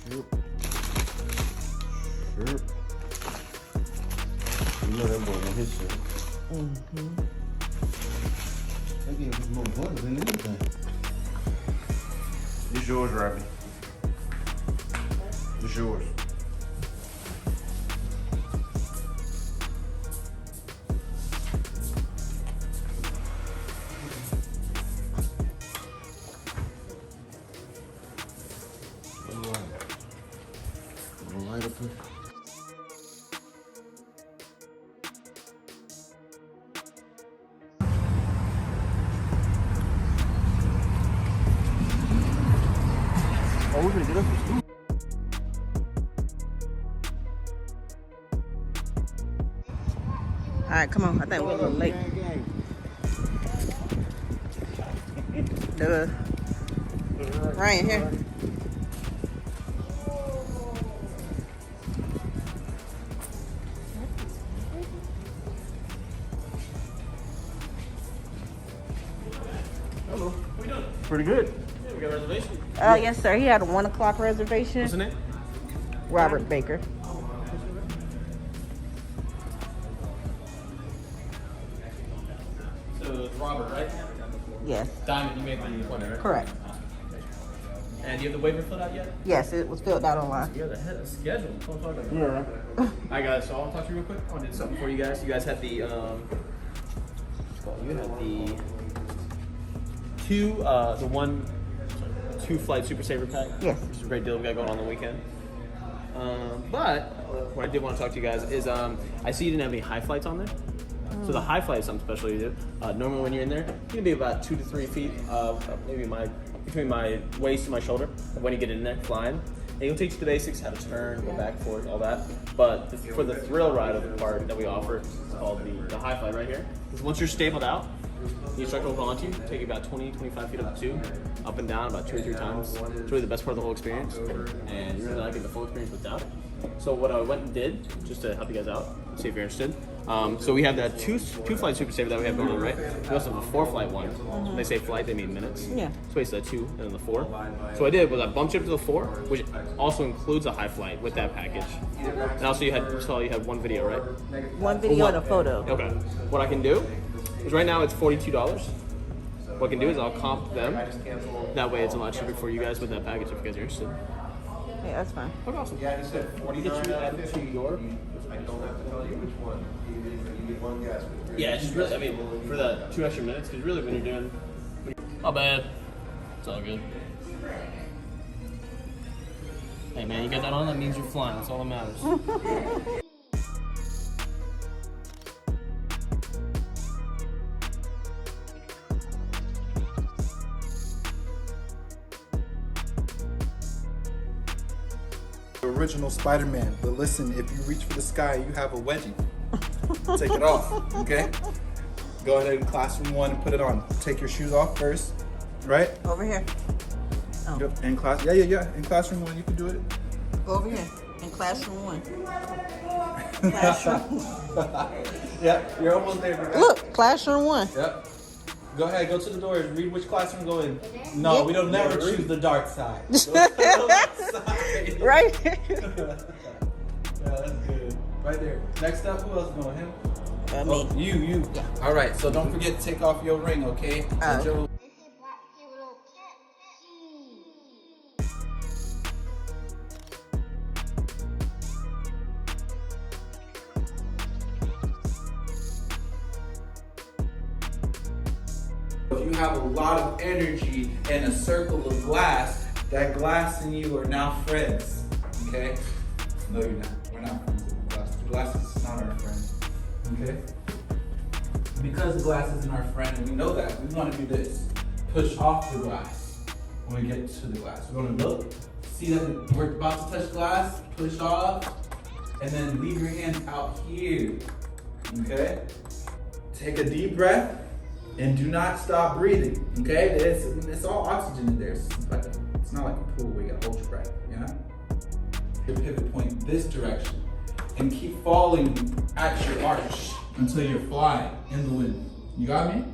Yep. Yep. You know that boy on his shit. They gave us more buttons than anything. It's yours, Robbie. It's yours. Right up here. Oh, we're gonna get up this too. All right, come on. I think we're a little late. The Ryan here. Hello. What are you doing? Pretty good. Yeah, we got a reservation. Yes, sir. He had a 1 o'clock reservation. What's the name? Robert Baker. So it's Robert, right? Yes. Diamond, you made the appointment, right? Correct. And do you have the waiver filled out yet? Yes, it was filled out online. You're the head of schedule. Don't talk about Yeah. Alright guys, so I'll talk to you real quick. I did something for you guys. You guys had the you had the two flight super saver pack. Yes. Which is a great deal we got going on the weekend. But what I did want to talk to you guys is I see you didn't have any high flights on there. So the high flight is something special you do. Normally when you're in there, you can be about 2 to 3 feet maybe between my waist and my shoulder when you get in there flying. And it'll teach you the basics, how to turn, go back and forth, all that. But for the thrill ride of the part that we offer, it's called the high flight right here. Because once you're stabled out, the instructor will launch you, take you about 20, 25 feet up the tube, up and down about 2 or 3 times. It's really the best part of the whole experience. And you're really liking the full experience without it. So what I went and did, just to help you guys out, see if you're interested. So we have that two flight super saver that we have going on, right? We also have a 4 flight one. When they say flight, they mean minutes. Yeah. So basically the 2 and then the 4. So what I did was I bumped you up to the 4, which also includes a high flight with that package. And also you had 1 video, right? 1 video and a photo. Okay. What I can do is right now it's $42. What I can do is I'll comp them. That way it's a lot cheaper for you guys with that package if you guys are interested. Yeah, that's fine. Okay, awesome. Yeah, I just said 40 get you added to your. I don't have to tell you which one. You get one gas. Yeah, it's just really, I mean, for the 2 extra minutes, because really when you're doing. Not bad. It's all good. Hey man, you got that on, that means you're flying. That's all that matters. Original Spider-Man, but listen, if you reach for the sky, you have a wedgie. Take it off, okay? Go ahead in classroom 1 and put it on. Take your shoes off first, right? Over here. Oh. Yep. In class, yeah. In classroom 1, you can do it. Go over here. In classroom 1. Classroom. Yeah, you're almost there. Look, classroom 1. Yep. Go ahead, go to the doors. Read which classroom go in. No, we don't never choose the dark side. Go to the dark side. Right? Yeah, that's good. Right there. Next up, who else going? Him? Me. You. Yeah. All right, so don't forget to take off your ring, okay? Oh. Your- If you have a lot of energy in a circle of glass, that glass and you are now friends, okay? No, you're not. We're not friends with the glass. The glass is not our friend, okay? Because the glass isn't our friend, and we know that, we want to do this. Push off the glass when we get to the glass. We're going to look, see that we're about to touch glass, push off, and then leave your hands out here, okay? Take a deep breath. And do not stop breathing, okay? It's all oxygen in there. It's not like a pool where you gotta hold your breath, yeah? Your pivot point this direction. And keep falling at your arch until you're flying in the wind. You got me?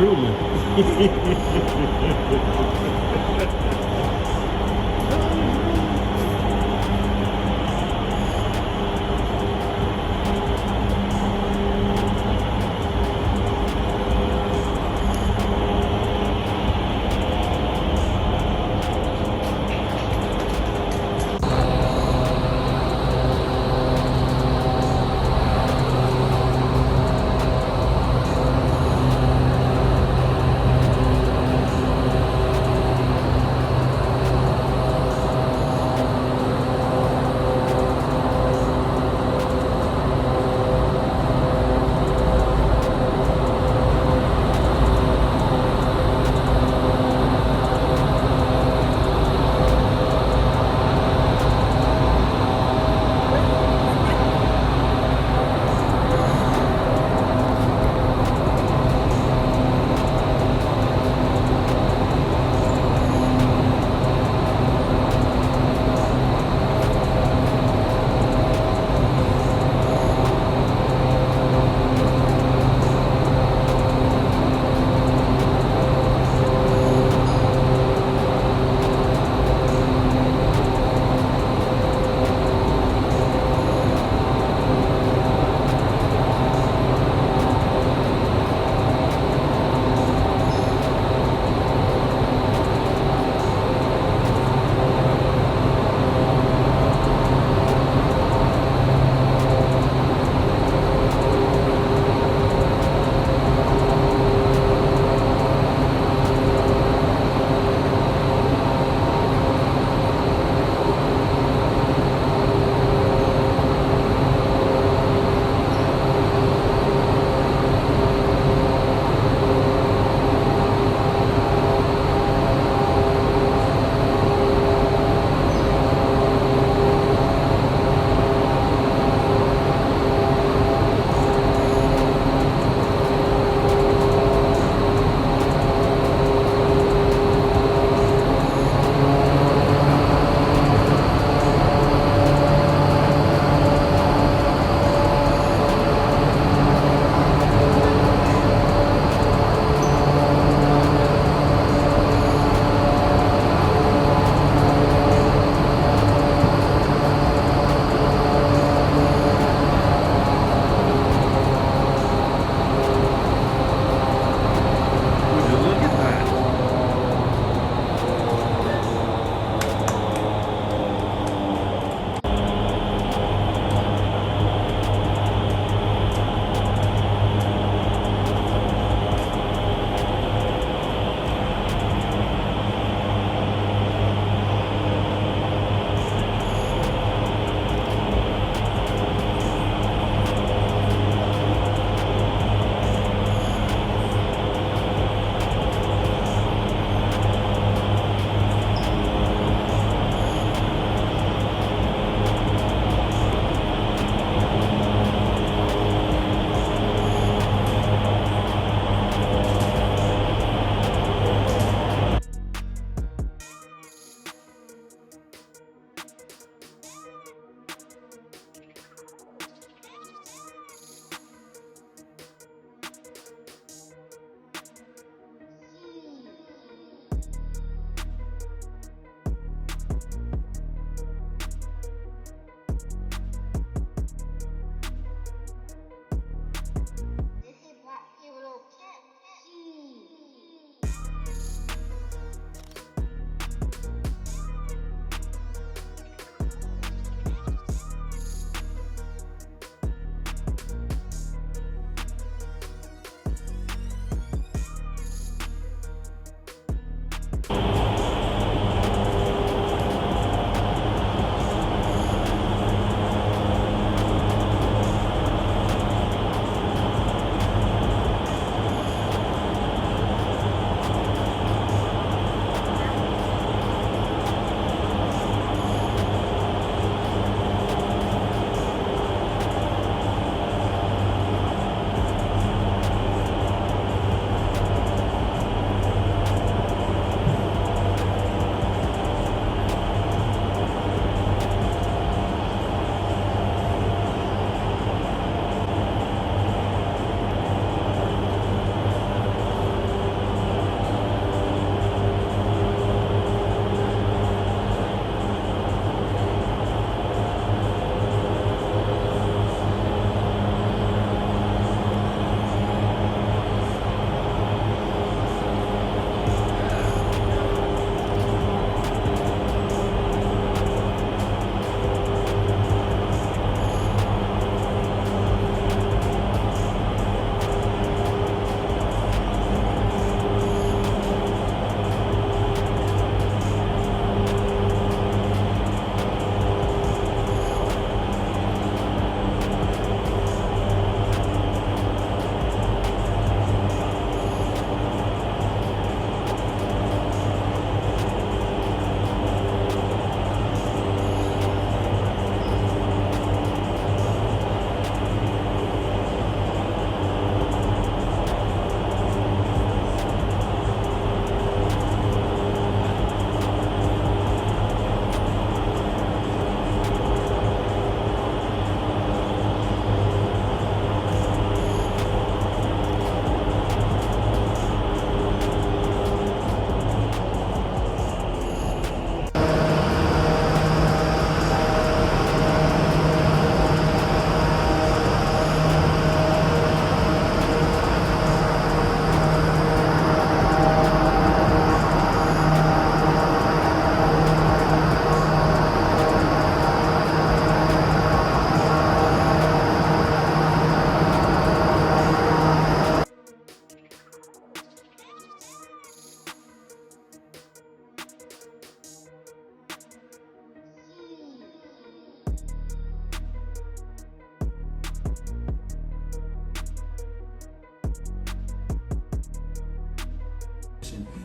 drooling.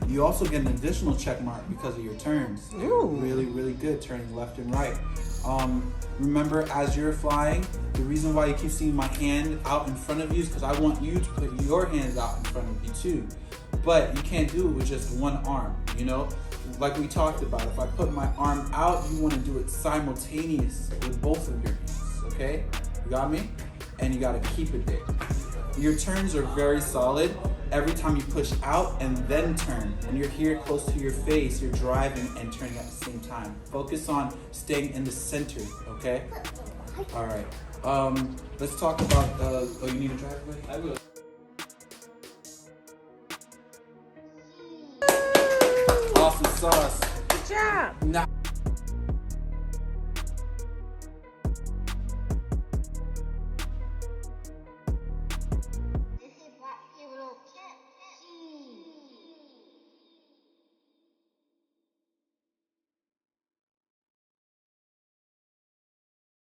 You also get an additional check mark because of your turns. You're really, really good turning left and right. Remember, as you're flying, the reason why you keep seeing my hand out in front of you is because I want you to put your hands out in front of you too. But you can't do it with just one arm, you know? Like we talked about, if I put my arm out, you want to do it simultaneous with both of your hands, okay? You got me? And you got to keep it there. Your turns are very solid. Every time you push out and then turn, when you're here close to your face, you're driving and turning at the same time. Focus on staying in the center, okay? All right. Let's talk about, oh, you need a driver, buddy? I will. Awesome sauce. Good job. Now